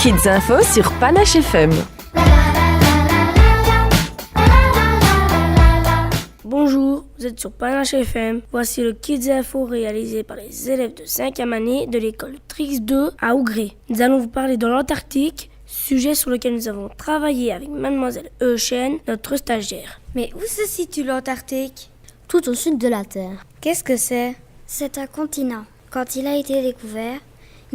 Kids Info sur Panache FM. Bonjour, vous êtes sur Panache FM. Voici le Kids Info réalisé par les élèves de 5e année de l'école Trix 2 à Ougré. Nous allons vous parler de l'Antarctique, sujet sur lequel nous avons travaillé avec mademoiselle Eugène, notre stagiaire. Mais où se situe l'Antarctique ? Tout au sud de la Terre. Qu'est-ce que c'est ? C'est un continent. Quand il a été découvert,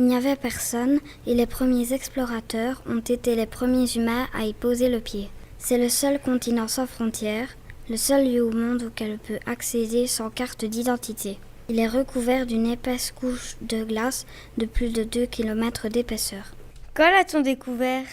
il n'y avait personne et les premiers explorateurs ont été les premiers humains à y poser le pied. C'est le seul continent sans frontières, le seul lieu au monde auquel on peut accéder sans carte d'identité. Il est recouvert d'une épaisse couche de glace de plus de 2 km d'épaisseur. Quand l'a-t-on découvert ?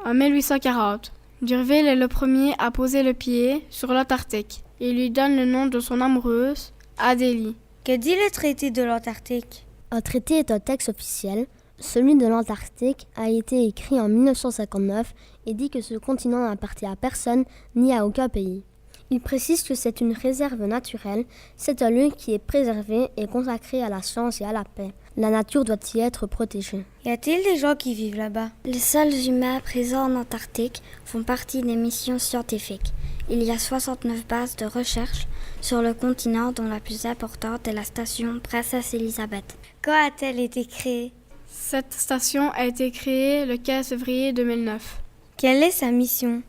En 1840, D'Urville est le premier à poser le pied sur l'Antarctique. Il lui donne le nom de son amoureuse, Adélie. Que dit le traité de l'Antarctique ? Un traité est un texte officiel. Celui de l'Antarctique a été écrit en 1959 et dit que ce continent n'appartient à personne ni à aucun pays. Il précise que c'est une réserve naturelle, c'est un lieu qui est préservé et consacré à la science et à la paix. La nature doit y être protégée. Y a-t-il des gens qui vivent là-bas ? Les seuls humains présents en Antarctique font partie des missions scientifiques. Il y a 69 bases de recherche sur le continent dont la plus importante est la station Princesse Elisabeth. Quand a-t-elle été créée ? Cette station a été créée le 15 février 2009. Quelle est sa mission ?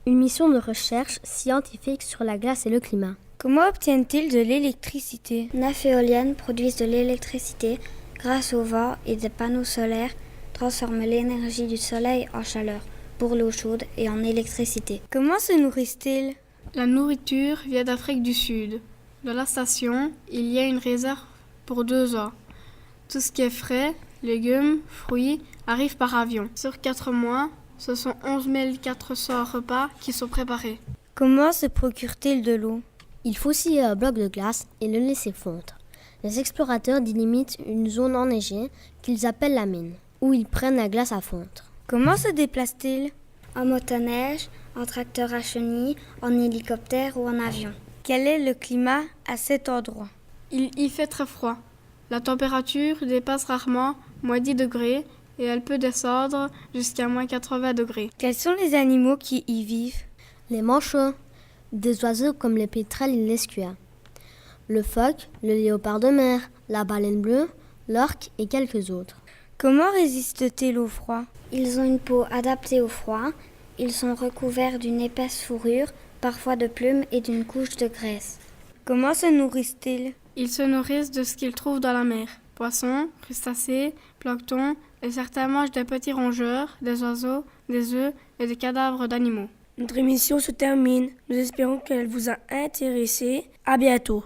Une mission de recherche scientifique sur la glace et le climat. Comment obtiennent-ils de l'électricité ? 9 éoliennes produisent de l'électricité grâce au vent et des panneaux solaires transforment l'énergie du soleil en chaleur pour l'eau chaude et en électricité. Comment se nourrissent-ils ? La nourriture vient d'Afrique du Sud. Dans la station, il y a une réserve pour 2 ans. Tout ce qui est frais, légumes, fruits, arrive par avion. Sur 4 mois, ce sont 11 400 repas qui sont préparés. Comment se procurent-ils de l'eau ? Il faut scier un bloc de glace et le laisser fondre. Les explorateurs délimitent une zone enneigée qu'ils appellent la mine, où ils prennent la glace à fondre. Comment se déplacent-ils ? En motoneige, en tracteur à chenilles, en hélicoptère ou en avion. Quel est le climat à cet endroit ? Il y fait très froid. La température dépasse rarement moins 10 degrés et elle peut descendre jusqu'à moins 80 degrés. Quels sont les animaux qui y vivent ? Les manchots, des oiseaux comme les pétrels et l'escua, le phoque, le léopard de mer, la baleine bleue, l'orque et quelques autres. Comment résistent-ils au froid ? Ils ont une peau adaptée au froid. Ils sont recouverts d'une épaisse fourrure, parfois de plumes et d'une couche de graisse. Comment se nourrissent-ils ? Ils se nourrissent de ce qu'ils trouvent dans la mer. Poissons, crustacés, plancton, et certains mangent des petits rongeurs, des oiseaux, des œufs et des cadavres d'animaux. Notre émission se termine. Nous espérons qu'elle vous a intéressé. À bientôt.